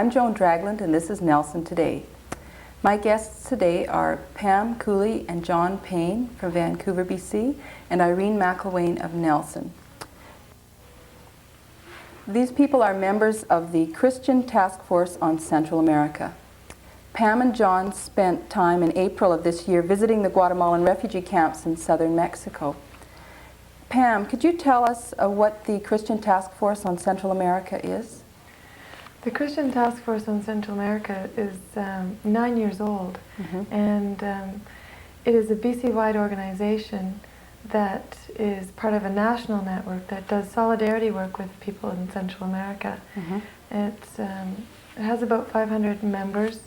I'm Joan Dragland, and this is Nelson Today. My guests today are Pam Cooley and John Payne from Vancouver, BC, and Irene McIlwayne of Nelson. These people are members of the Christian Taskforce on Central America. Pam and John spent time in April of this year visiting the Guatemalan refugee camps in southern Mexico. Pam, could you tell us what the Christian Taskforce on Central America is? The Christian Taskforce on Central America is 9 years old, and it is a BC-wide organization that is part of a national network that does solidarity work with people in Central America. It has about 500 members.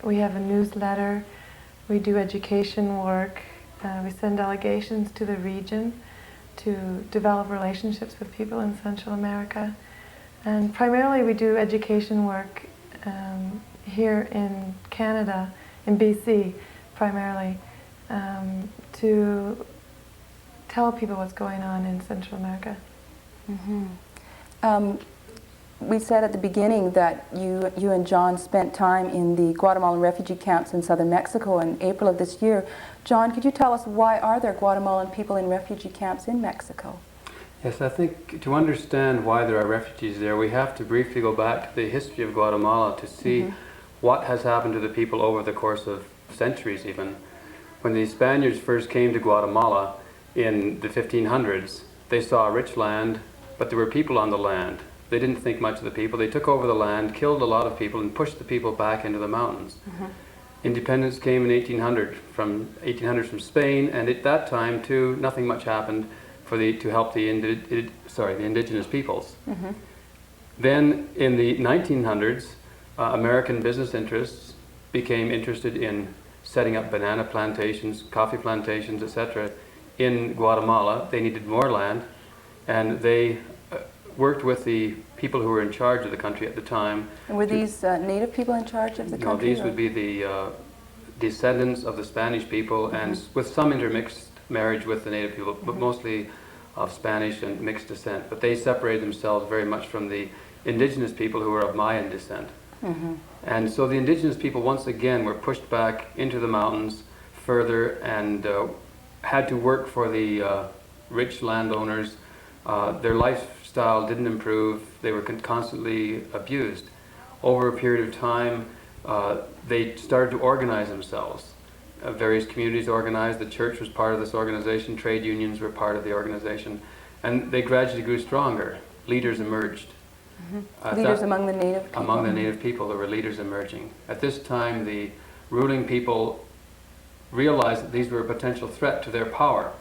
We have a newsletter, we do education work, we send delegations to the region to develop relationships with people in Central America. And primarily we do education work here in Canada, in BC primarily, to tell people what's going on in Central America. We said at the beginning that you and John spent time in the Guatemalan refugee camps in southern Mexico in April of this year. John, could you tell us why are there Guatemalan people in refugee camps in Mexico? Yes, I think to understand why there are refugees there, we have to briefly go back to the history of Guatemala to see what has happened to the people over the course of centuries even. When the Spaniards first came to Guatemala in the 1500s, they saw a rich land, but there were people on the land. They didn't think much of the people. They took over the land, killed a lot of people, and pushed the people back into the mountains. Independence came in 1800 from Spain, and at that time too, nothing much happened to help the indigenous peoples. Then in the 1900s, American business interests became interested in setting up banana plantations, coffee plantations, etc. in Guatemala. They needed more land, and they worked with the people who were in charge of the country at the time. And were these native people in charge of the country? No, these would be the descendants of the Spanish people, and with some intermixed marriage with the native people, but mostly of Spanish and mixed descent. But they separated themselves very much from the indigenous people who were of Mayan descent. And so the indigenous people once again were pushed back into the mountains further and had to work for the rich landowners. Their lifestyle didn't improve. They were constantly abused. Over a period of time, they started to organize themselves. Various communities organized. The church was part of this organization. Trade unions were part of the organization. And they gradually grew stronger. Leaders emerged. Leaders among the native people? Among the native people, there were leaders emerging. At this time, the ruling people realized that these were a potential threat to their power.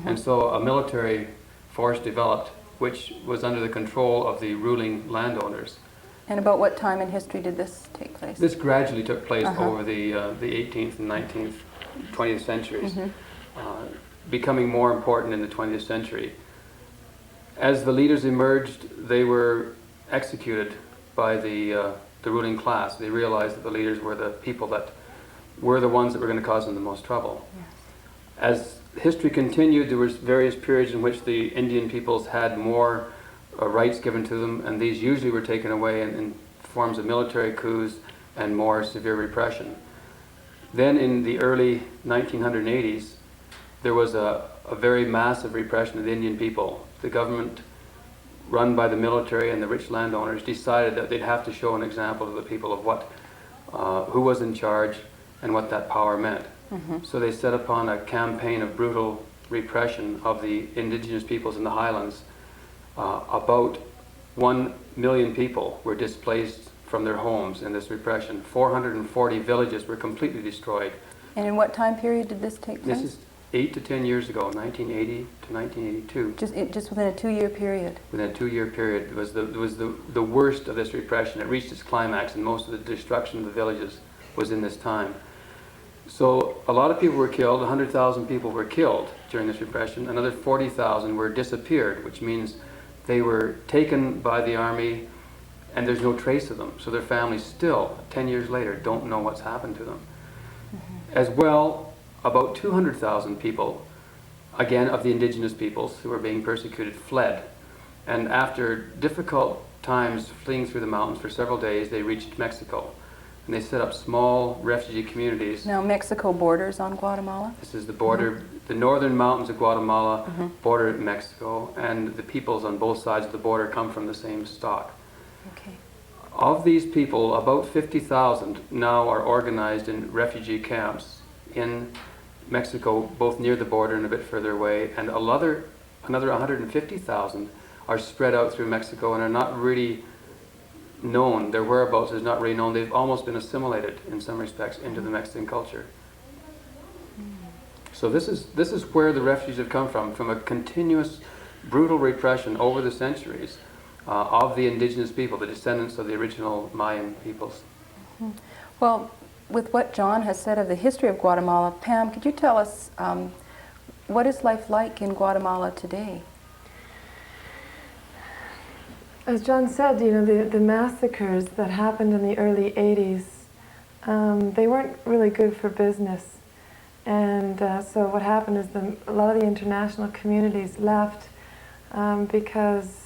And so a military force developed, which was under the control of the ruling landowners. And about what time in history did this take place? This gradually took place over the 18th and 19th, 20th centuries, becoming more important in the 20th century. As the leaders emerged, they were executed by the ruling class. They realized that the leaders were the people that were the ones that were going to cause them the most trouble. As history continued, there was various periods in which the Indian peoples had more rights given to them, and these usually were taken away in forms of military coups and more severe repression. Then in the early 1980s, there was a very massive repression of the Indian people. The government, run by the military and the rich landowners, decided that they'd have to show an example to the people of who was in charge and what that power meant. So they set upon a campaign of brutal repression of the indigenous peoples in the highlands. About 1 million people were displaced from their homes in this repression. 440 villages were completely destroyed. And in what time period did this take place? This is 8 to 10 years ago, 1980 to 1982. Just within a 2-year period? Within a 2-year period. It was the worst of this repression. It reached its climax, and most of the destruction of the villages was in this time. So a lot of people were killed. 100,000 people were killed during this repression. Another 40,000 were disappeared, which means they were taken by the army and there's no trace of them. So their families still, 10 years later, don't know what's happened to them. As well, about 200,000 people, again of the indigenous peoples who were being persecuted, fled. And after difficult times fleeing through the mountains for several days, they reached Mexico. And they set up small refugee communities. Now Mexico borders on Guatemala? This is the border, the northern mountains of Guatemala border Mexico, and the peoples on both sides of the border come from the same stock. Okay. Of these people, about 50,000 now are organized in refugee camps in Mexico, both near the border and a bit further away, and another 150,000 are spread out through Mexico and are not really known. Their whereabouts is not really known. They've almost been assimilated in some respects into the Mexican culture. So this is where the refugees have come from a continuous brutal repression over the centuries of the indigenous people, the descendants of the original Mayan peoples. Well, with what John has said of the history of Guatemala, Pam, could you tell us what is life like in Guatemala today? As John said, you know, the massacres that happened in the early 80s, they weren't really good for business. And so what happened is a lot of the international communities left because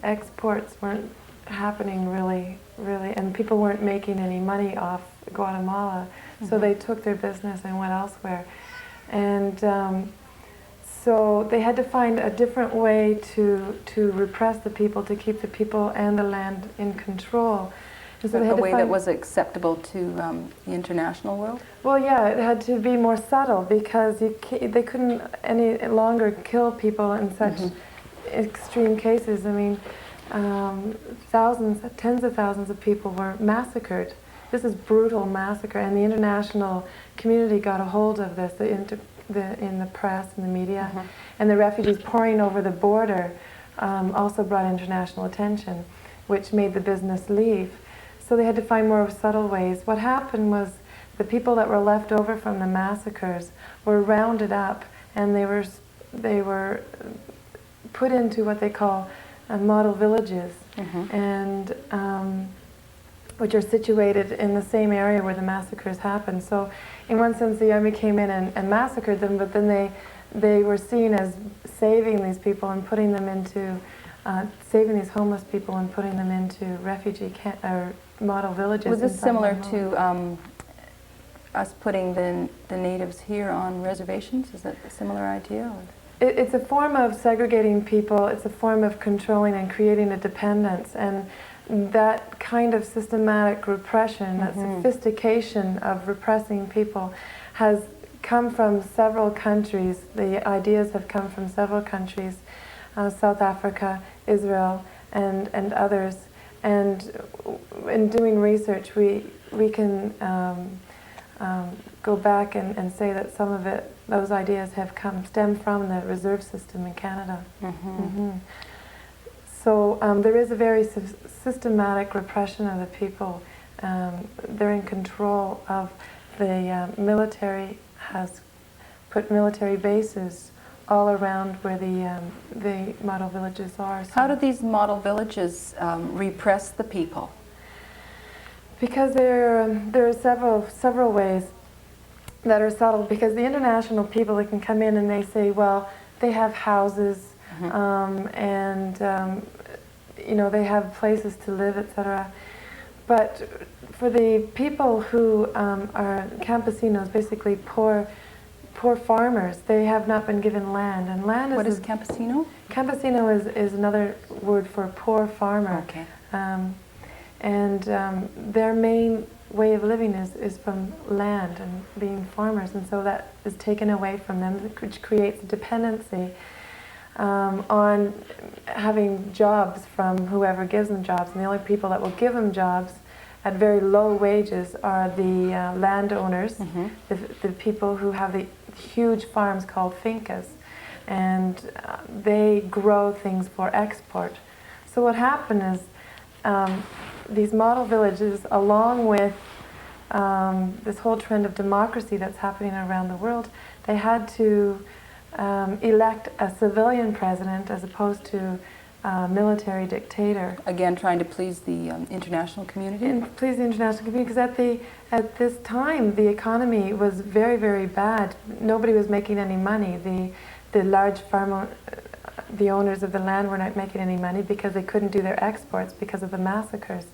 exports weren't happening really, and people weren't making any money off Guatemala. So they took their business and went elsewhere. And so they had to find a different way to repress the people, to keep the people and the land in control. And so A way that was acceptable to the international world? Well, yeah, it had to be more subtle because they couldn't any longer kill people in such extreme cases. I mean, tens of thousands of people were massacred. This is brutal massacre, and the international community got a hold of this. In the press and the media, and the refugees pouring over the border also brought international attention, which made the business leave. So they had to find more subtle ways. What happened was the people that were left over from the massacres were rounded up, and they were put into what they call model villages, and which are situated in the same area where the massacres happened. So in one sense the army came in and massacred them, but then they were seen as saving these people and putting them into, saving these homeless people and putting them into refugee or model villages. Was this similar to us putting the natives here on reservations? Is that a similar idea? It's a form of segregating people, it's a form of controlling and creating a dependence, and that kind of systematic repression, that sophistication of repressing people has come from several countries. The ideas have come from several countries, South Africa, Israel, and others. And in doing research, we can go back and say that some of those ideas have stemmed from the reserve system in Canada. So there is a very systematic repression of the people. They're in control of the military, has put military bases all around where the model villages are. So how do these model villages repress the people? Because there are several ways that are subtle. Because the international people that can come in and they say, well, they have houses, and you know, they have places to live, etc. But for the people who are campesinos, basically poor farmers, they have not been given land. And land is... What is campesino? Campesino is another word for poor farmer. Okay. And their main way of living is from land and being farmers, and so that is taken away from them, which creates dependency on having jobs from whoever gives them jobs. And the only people that will give them jobs at very low wages are the landowners, the people who have the huge farms called fincas, and they grow things for export. So what happened is these model villages, along with this whole trend of democracy that's happening around the world, they had to elect a civilian president as opposed to a military dictator. Again, trying to please the international community? And please the international community, because at this time the economy was very, very bad. Nobody was making any money. The large the owners of the land were not making any money because they couldn't do their exports because of the massacres.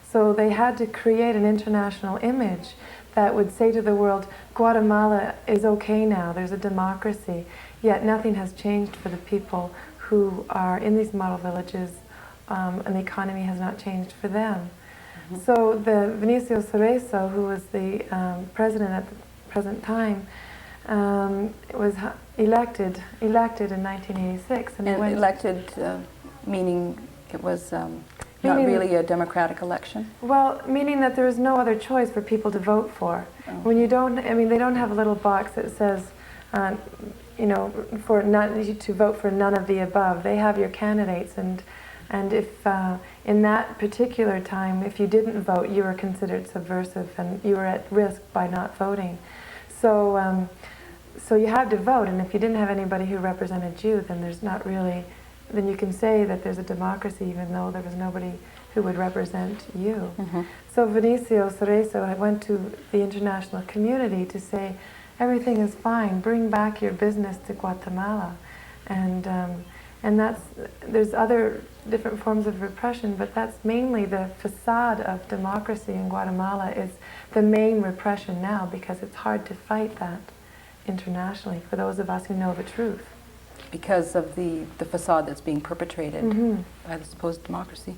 So they had to create an international image that would say to the world, Guatemala is okay now, there's a democracy, yet nothing has changed for the people who are in these model villages, and the economy has not changed for them. So the Vinicio Cerezo, who was the president at the present time, was elected in 1986. And elected, meaning it was not really a democratic election? Well, meaning that there is no other choice for people to vote for. Oh. When you don't, I mean, they don't have a little box that says, you know, for not to vote for none of the above. They have your candidates, and if in that particular time, if you didn't vote, you were considered subversive, and you were at risk by not voting. So, so you had to vote, and if you didn't have anybody who represented you, then there's not really. Then you can say that there's a democracy, even though there was nobody who would represent you. So Vinicio Cerezo went to the international community to say, everything is fine, bring back your business to Guatemala. And that's, there's other different forms of repression, but that's mainly the facade of democracy in Guatemala is the main repression now, because it's hard to fight that internationally for those of us who know the truth. Because of the facade that's being perpetrated by the supposed democracy.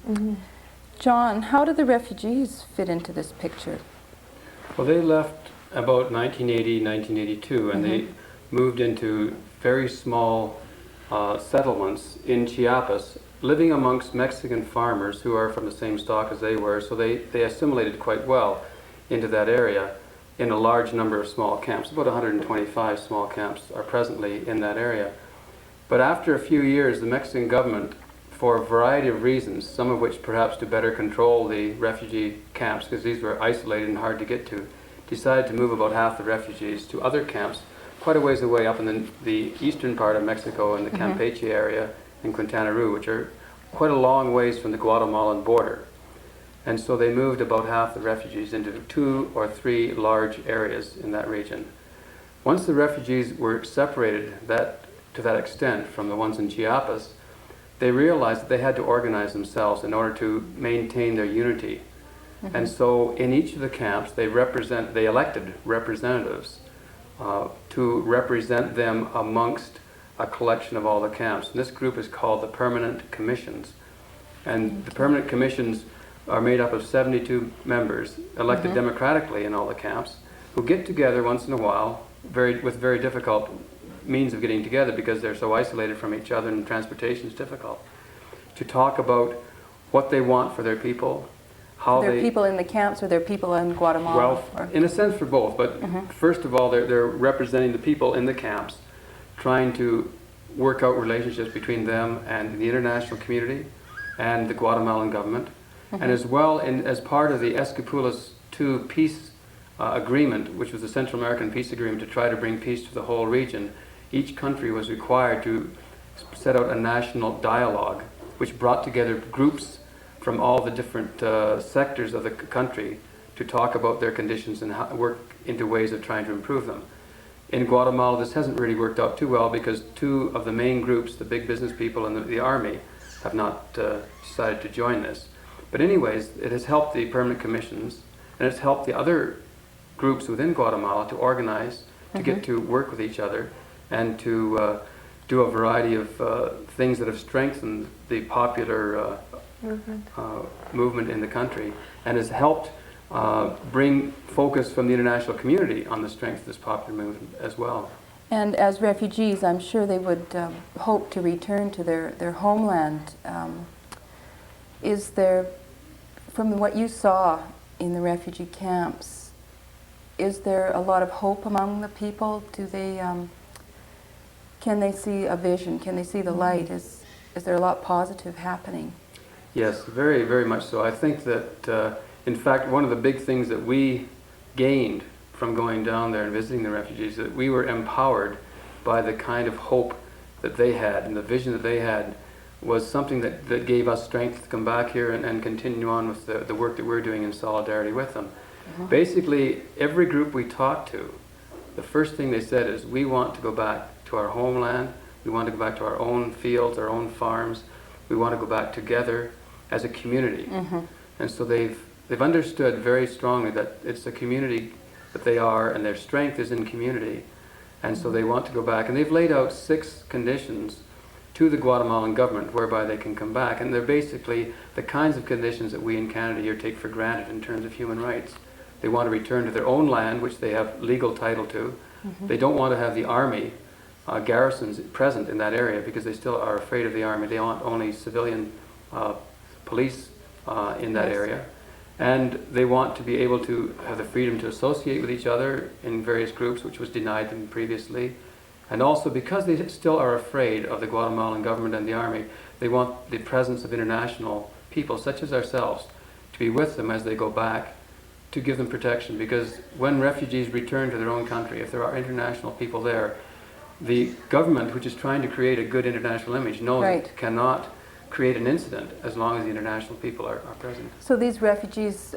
John, how do the refugees fit into this picture? Well, they left about 1980, 1982, and they moved into very small settlements in Chiapas, living amongst Mexican farmers who are from the same stock as they were, so they assimilated quite well into that area in a large number of small camps. About 125 small camps are presently in that area. But after a few years, the Mexican government, for a variety of reasons, some of which perhaps to better control the refugee camps, because these were isolated and hard to get to, decided to move about half the refugees to other camps quite a ways away up in the eastern part of Mexico in the Campeche area and Quintana Roo, which are quite a long ways from the Guatemalan border. And so they moved about half the refugees into 2 or 3 large areas in that region. Once the refugees were separated to that extent from the ones in Chiapas, they realized that they had to organize themselves in order to maintain their unity. And so in each of the camps, they elected representatives to represent them amongst a collection of all the camps. And this group is called the Permanent Commissions. And the Permanent Commissions are made up of 72 members, elected democratically in all the camps, who get together once in a while, with very difficult means of getting together because they're so isolated from each other and transportation is difficult, to talk about what they want for their people, how They're people in the camps, or they're people in Guatemala? Well, in a sense for both, but first of all, they're representing the people in the camps, trying to work out relationships between them and the international community and the Guatemalan government, and as well as part of the Esquipulas II peace agreement, which was the Central American peace agreement to try to bring peace to the whole region. Each country was required to set out a national dialogue which brought together groups from all the different sectors of the country to talk about their conditions and work into ways of trying to improve them. In Guatemala, this hasn't really worked out too well because 2 of the main groups, the big business people and the army, have not decided to join this. But anyways, it has helped the permanent commissions, and it's helped the other groups within Guatemala to organize, to get to work with each other, and to do a variety of things that have strengthened the popular movement in the country, and has helped bring focus from the international community on the strength of this popular movement as well. And as refugees, I'm sure they would hope to return to their homeland. Is there, from what you saw in the refugee camps, is there a lot of hope among the people? Do they, can they see a vision? Can they see the light? Is there a lot positive happening? Yes, very, very much so. I think that, in fact, one of the big things that we gained from going down there and visiting the refugees, that we were empowered by the kind of hope that they had and the vision that they had, was something that gave us strength to come back here and continue on with the work that we're doing in solidarity with them. Basically, every group we talked to, the first thing they said is, we want to go back to our homeland, We want to go back to our own fields, our own farms. We want to go back together as a community. And so they've understood very strongly that it's a community that they are, and their strength is in community. And so they want to go back. And they've laid out 6 conditions to the Guatemalan government whereby they can come back. And they're basically the kinds of conditions that we in Canada here take for granted in terms of human rights. They want to return to their own land, which they have legal title to. They don't want to have the army garrisons present in that area because they still are afraid of the army. They want only civilian police in that area. And they want to be able to have the freedom to associate with each other in various groups, which was denied them previously. And also, because they still are afraid of the Guatemalan government and the army, they want the presence of international people, such as ourselves, to be with them as they go back, to give them protection. Because when refugees return to their own country, if there are international people there, the government, which is trying to create a good international image, knows it cannot create an incident as long as the international people are present. So these refugees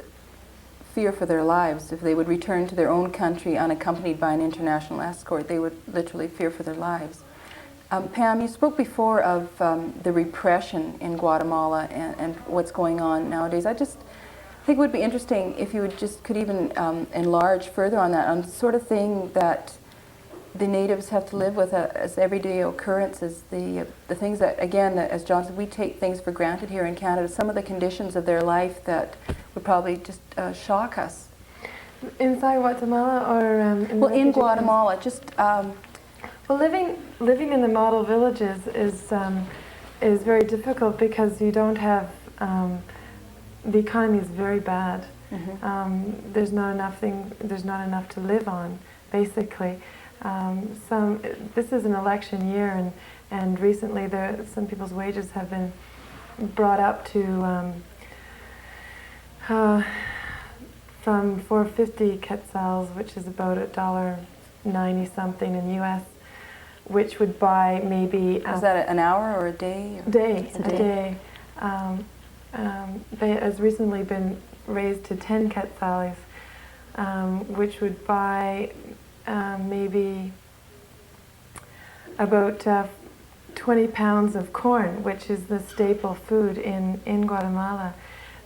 fear for their lives. If they would return to their own country unaccompanied by an international escort, they would literally fear for their lives. Pam, you spoke before of the repression in Guatemala and what's going on nowadays. I think it would be interesting if you could even enlarge further on that, on the sort of thing that the natives have to live with as everyday occurrences, the things that, again, as John said, we take things for granted here in Canada, some of the conditions of their life that would probably just shock us. Inside Guatemala or in Guatemala, well, living in the model villages is very difficult because you don't have, the economy is very bad. There's not enough to live on, basically. This is an election year, and recently some people's wages have been brought up to from 450 quetzals, which is about $1.90 something in U.S., which would buy maybe. Is that an hour or a day? A day. They has recently been raised to 10 quetzales, which would buy maybe about 20 pounds of corn, which is the staple food in Guatemala.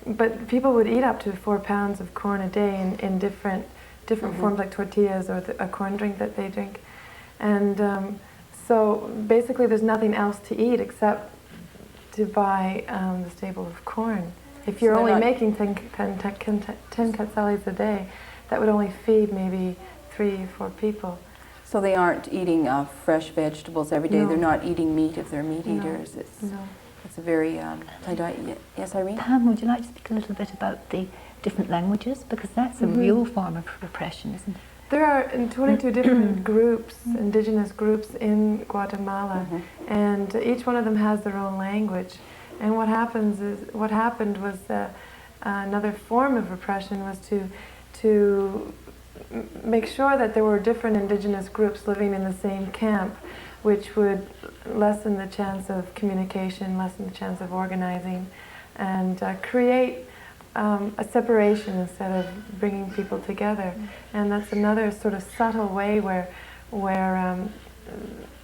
But people would eat up to 4 pounds of corn a day in different forms, like tortillas or a corn drink that they drink. And so basically there's nothing else to eat except to buy the staple of corn. If you're only making 10 quetzales a day, that would only feed maybe 3 or 4 people. So they aren't eating fresh vegetables every day. No. They're not eating meat if they're meat eaters. It's a very diet. Yes, Irene? Pam, would you like to speak a little bit about the different languages? Because that's a real form of repression, isn't it? There are 22 different groups, indigenous groups in Guatemala, and each one of them has their own language. And what happened was another form of repression was to make sure that there were different indigenous groups living in the same camp, which would lessen the chance of communication, lessen the chance of organizing, and create a separation instead of bringing people together. And that's another sort of subtle way where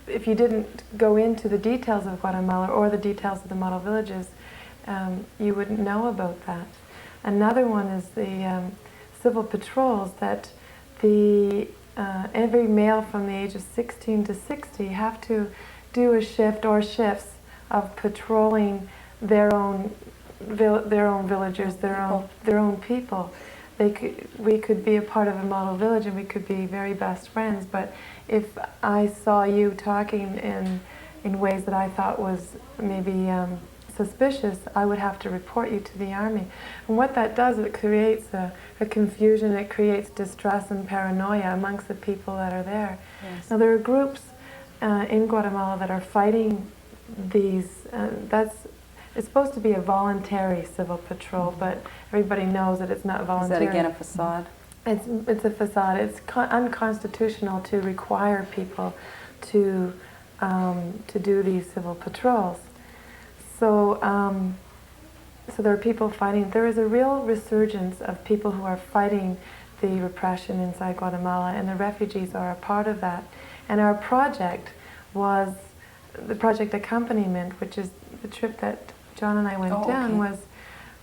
if you didn't go into the details of Guatemala or the details of the model villages, you wouldn't know about that. Another one is the civil patrols that every male from the age of 16 to 60 have to do a shift or shifts of patrolling their own villagers, their own people. We could be a part of a model village and we could be very best friends, but if I saw you talking in ways that I thought was maybe suspicious, I would have to report you to the army. And what that does, it creates a confusion, it creates distress and paranoia amongst the people that are there. Yes. Now there are groups in Guatemala that are fighting these, it's supposed to be a voluntary civil patrol, but everybody knows that it's not voluntary. Is that again a facade? It's a facade. It's unconstitutional to require people to do these civil patrols. So there are people fighting. There is a real resurgence of people who are fighting the repression inside Guatemala, and the refugees are a part of that. And our project was the project accompaniment, which is the trip that John and I went down,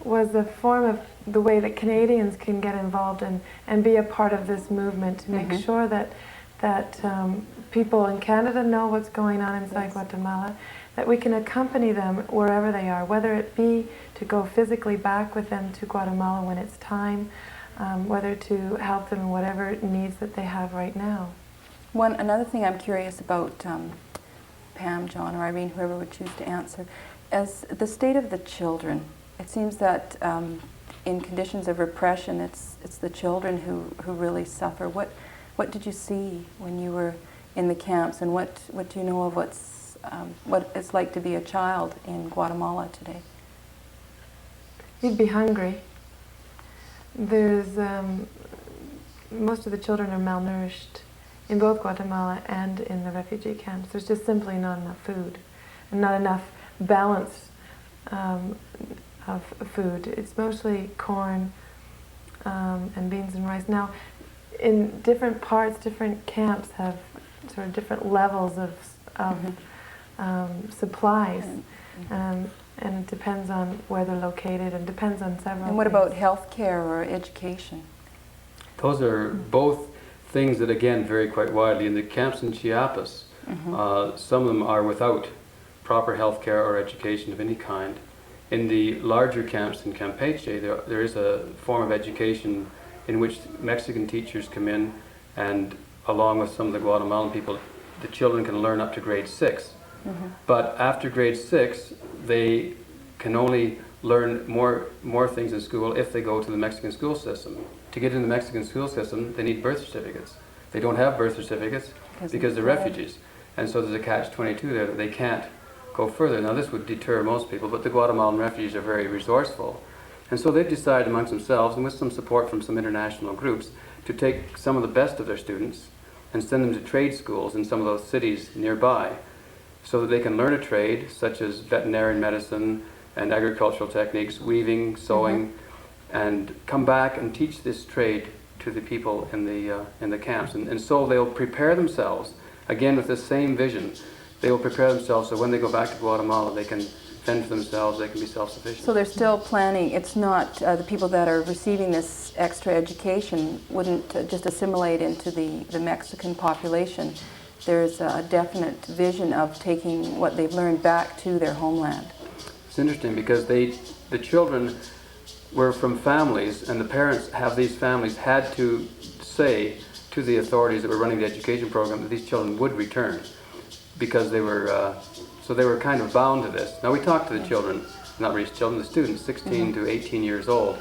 was a form of the way that Canadians can get involved and be a part of this movement to make sure that people in Canada know what's going on inside Guatemala, that we can accompany them wherever they are, whether it be to go physically back with them to Guatemala when it's time, whether to help them in whatever needs that they have right now. Another thing I'm curious about, Pam, John, or Irene, whoever would choose to answer, as the state of the children. It seems that in conditions of repression, it's the children who really suffer. What did you see when you were in the camps, and what do you know of what it's like to be a child in Guatemala today? You'd be hungry. There's most of the children are malnourished in both Guatemala and in the refugee camps. There's just simply not enough food, and not enough balance of food. It's mostly corn and beans and rice. Now, in different parts, different camps have sort of different levels of supplies, and it depends on where they're located, and depends on several And what things. about health care or education? Those are both things that, again, vary quite widely. In the camps in Chiapas, some of them are without proper health care or education of any kind. In the larger camps in Campeche, there is a form of education in which Mexican teachers come in, and along with some of the Guatemalan people, the children can learn up to grade 6. But after grade 6, they can only learn more things in school if they go to the Mexican school system. To get into the Mexican school system, they need birth certificates. They don't have birth certificates because they're refugees. And so there's a catch-22 there that they can't go further. Now this would deter most people, but the Guatemalan refugees are very resourceful. And so they've decided amongst themselves, and with some support from some international groups, to take some of the best of their students and send them to trade schools in some of those cities nearby, so that they can learn a trade such as veterinary medicine and agricultural techniques, weaving, sewing, and come back and teach this trade to the people in the camps. And so they'll prepare themselves, again with this same vision. They will prepare themselves so when they go back to Guatemala, they can fend for themselves, they can be self-sufficient. So they're still planning. It's not the people that are receiving this extra education wouldn't just assimilate into the Mexican population. There's a definite vision of taking what they've learned back to their homeland. It's interesting because the children were from families, and the parents have these families had to say to the authorities that were running the education program that these children would return, because they were so they were kind of bound to this. Now we talked to the children, not really children, the students, 16 to 18 years old,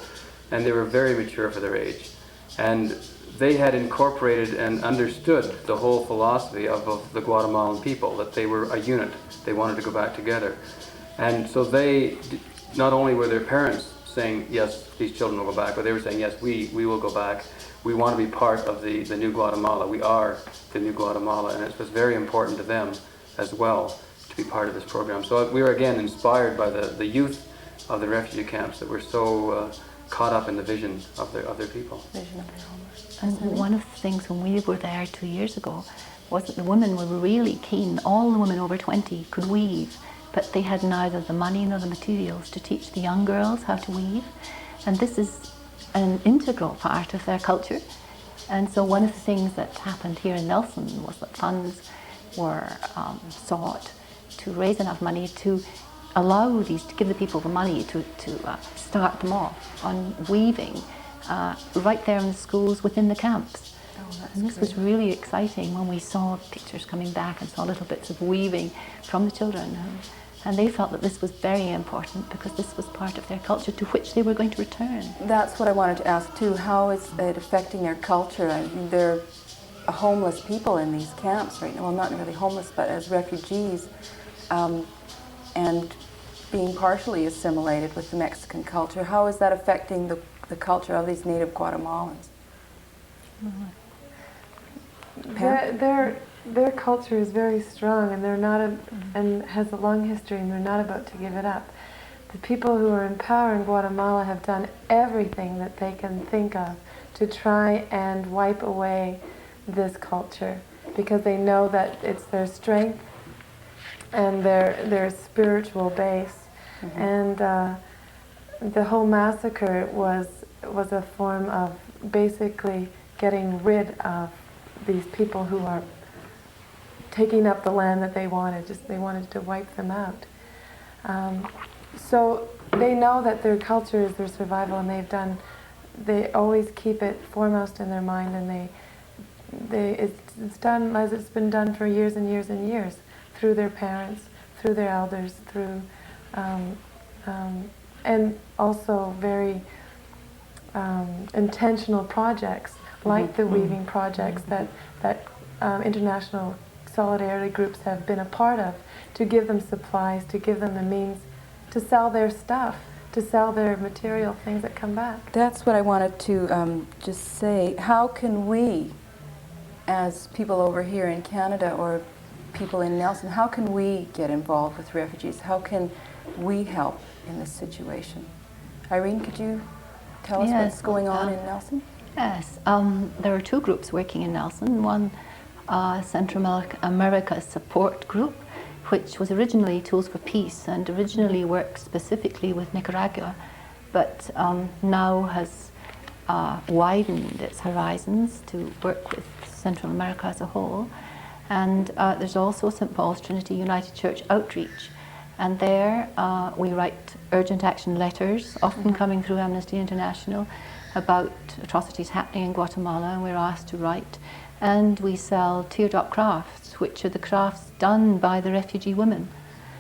and they were very mature for their age, and they had incorporated and understood the whole philosophy of the Guatemalan people, that they were a unit. They wanted to go back together. And so they, not only were their parents saying, yes, these children will go back, but they were saying, yes, we will go back. We want to be part of the new Guatemala. We are the new Guatemala. And it was very important to them as well to be part of this program. So we were again inspired by the youth of the refugee camps that were so caught up in the vision of their people. Vision of their homeland. And one of the things when we were there 2 years ago was that the women were really keen. All the women over 20 could weave, but they had neither the money nor the materials to teach the young girls how to weave. And this is an integral part of their culture. And so one of the things that happened here in Nelson was that funds were sought to raise enough money to allow these, to give the people the money to start them off on weaving right there in the schools within the camps. And this was really exciting when we saw pictures coming back and saw little bits of weaving from the children. And they felt that this was very important because this was part of their culture to which they were going to return. That's what I wanted to ask too. How is it affecting their culture? I mean, they're homeless people in these camps right now. Well, not really homeless, but as refugees, and being partially assimilated with the Mexican culture. How is that affecting the culture of these native Guatemalans? Their culture is very strong, and they're not and has a long history, and they're not about to give it up. The people who are in power in Guatemala have done everything that they can think of to try and wipe away this culture, because they know that it's their strength and their spiritual base. And the whole massacre was a form of basically getting rid of these people who are taking up the land that they wanted. They wanted to wipe them out. So they know that their culture is their survival, and they always keep it foremost in their mind, and it's done as it's been done for years and years and years, through their parents, through their elders, through and also very intentional projects like the weaving projects that international solidarity groups have been a part of, to give them supplies, to give them the means to sell their stuff, to sell their material things that come back. That's what I wanted to just say. How can we, as people over here in Canada or people in Nelson, how can we get involved with refugees? How can we help in this situation? Irene, could you tell us what's going on in Nelson? Yes, there are two groups working in Nelson. One, Central America Support Group, which was originally Tools for Peace and originally worked specifically with Nicaragua, but now has widened its horizons to work with Central America as a whole. And there's also St. Paul's Trinity United Church Outreach. And there we write urgent action letters, often coming through Amnesty International, about atrocities happening in Guatemala, and we're asked to write. And we sell teardrop crafts, which are the crafts done by the refugee women.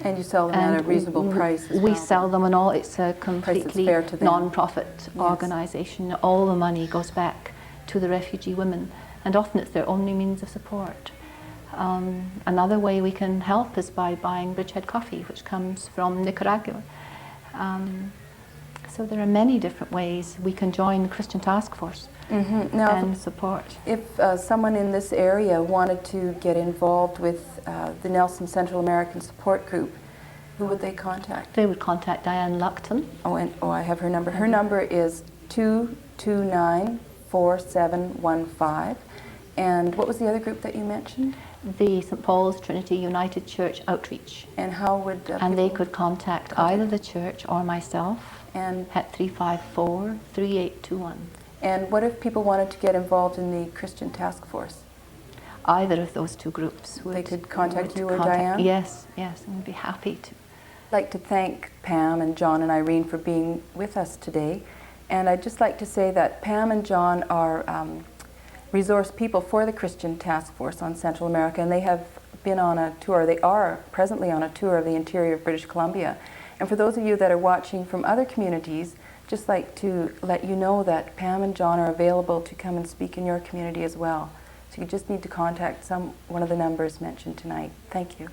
And you sell them at a reasonable price as well. We sell them, and it's a completely non-profit organisation. All the money goes back to the refugee women, and often it's their only means of support. Another way we can help is by buying Bridgehead coffee, which comes from Nicaragua. So there are many different ways we can join the Christian Taskforce and support. If someone in this area wanted to get involved with the Nelson Central American Support Group, who would they contact? They would contact Diane Luckton. I have her number. Her number is 229-4715. And what was the other group that you mentioned? The St. Paul's Trinity United Church Outreach. And how would and they could contact either the church or myself at 354-3821. And what if people wanted to get involved in the Christian Task Force? Either of those two groups. They could contact you or Diane? Yes, and we'd be happy to. I'd like to thank Pam and John and Irene for being with us today. And I'd just like to say that Pam and John are resource people for the Christian Task Force on Central America, and they have been on a tour. They are presently on a tour of the interior of British Columbia. And for those of you that are watching from other communities, just like to let you know that Pam and John are available to come and speak in your community as well. So you just need to contact one of the numbers mentioned tonight. Thank you.